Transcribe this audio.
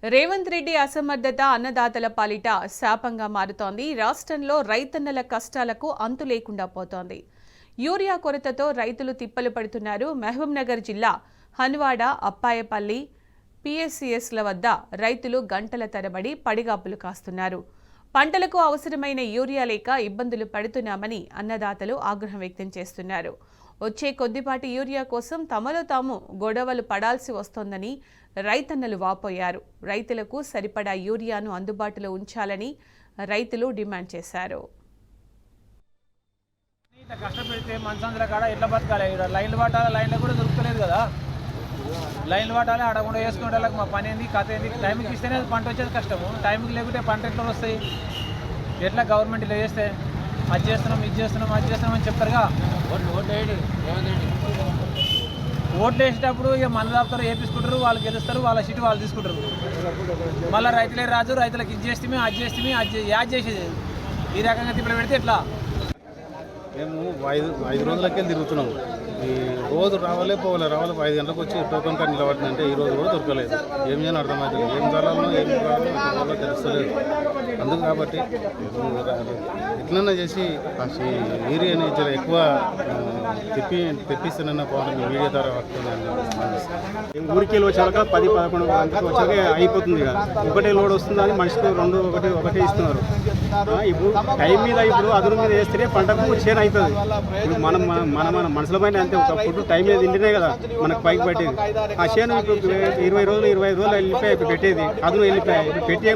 రేవంత్ రెడ్డి అసమర్థత అన్నదాతల పాలిట శాపంగా మారుతోంది. రాష్ట్రంలో రైతన్నల కష్టాలకు అంతు లేకుండా పోతోంది. యూరియా కొరతతో రైతులు తిప్పలు పడుతున్నారు. మహబూబ్నగర్ జిల్లా హన్వాడ, అప్పాయపల్లి పిఎస్సిఎస్ల వద్ద రైతులు గంటల తరబడి పడిగాపులు కాస్తున్నారు. పంటలకు అవసరమైన యూరియా లేక ఇబ్బందులు పడుతున్నామని అన్నదాతలు ఆగ్రహం వ్యక్తం చేస్తున్నారు. వచ్చే కొద్దిపాటి యూరియా కోసం తమలో తాము గొడవలు పడాల్సి వస్తోందని రైతన్నలు వాపోయారు. రైతులకు సరిపడా యూరియాను అందుబాటులో ఉంచాలని రైతులు డిమాండ్ చేశారు. కష్టపెడితే మనసంద్ర కాడ ఎట్లా బతకాలి? లైన్లు పట్టాలి, లైన్లు కూడా దొరుకుతలేదు కదా. లైన్లు పట్టాలి, ఆడకుండా వేసుకునే వాళ్ళకి మా పని ఏంది, కథ ఏంది? టైంకి ఇస్తేనే పంట వచ్చేది కష్టము. టైంకి లేకుంటే పంట ఎట్లా వస్తాయి? ఎట్లా గవర్నమెంట్ ఇలా చేస్తే అది చేస్తున్నాం, ఇది చేస్తున్నాం, అది చేస్తున్నాం అని చెప్తారుగా. ఓట్లు వేసేటప్పుడు ఇక మన దాపుతారు, వేపించుకుంటారు, వాళ్ళు గెలుస్తారు, వాళ్ళ సీటు వాళ్ళు తీసుకుంటారు. మళ్ళీ రైతులే రాజు, రైతులకు ఇది చేస్తే అది చేస్తే అది యాడ్ చేసేది. ఈ రకంగా తిప్పలు పెడితే ఎట్లా? మేము ఐదు రోజులకెళ్ళి తిరుగుతున్నాము. ఈ రోజు రావాలే పోవాలి 5 గంటలకు వచ్చి టోకన్ కార్డు నిలబడుతుందంటే ఈ రోజు కూడా దొరకలేదు. ఏం చేయని అర్థమవుతుంది, ఏం జలాలను ఏం రావాలో తెలుస్తలేదు. అందుకు కాబట్టి ఎట్లన్నా చేసి యూరియాని ఎక్కువ తెప్పిస్తానన్న పోవాలి మీడియా ద్వారా వస్తుంది. ఊరికి వెళ్ళి వచ్చాక 10-11 గంటలకు వచ్చాక అయిపోతుంది కదా. ఒకటే లోడ్ వస్తుంది అని మనిషికి 2 ఒకటే ఇస్తున్నారు. ఇప్పుడు టైం మీద ఇప్పుడు అదురు మీద వేస్తేనే పంటకు చేను అవుతుంది. ఇప్పుడు మనం మన మనసుల పైన అంతే. ఒకప్పుడు టైం మీద తింటేనే కదా మనకు పైకి పట్టేది. ఆ చేను ఇప్పుడు 20 రోజులు 25 రోజులు వెళ్ళిపోయి పెట్టేది, అదును వెళ్ళిపోయాయి. పెట్టి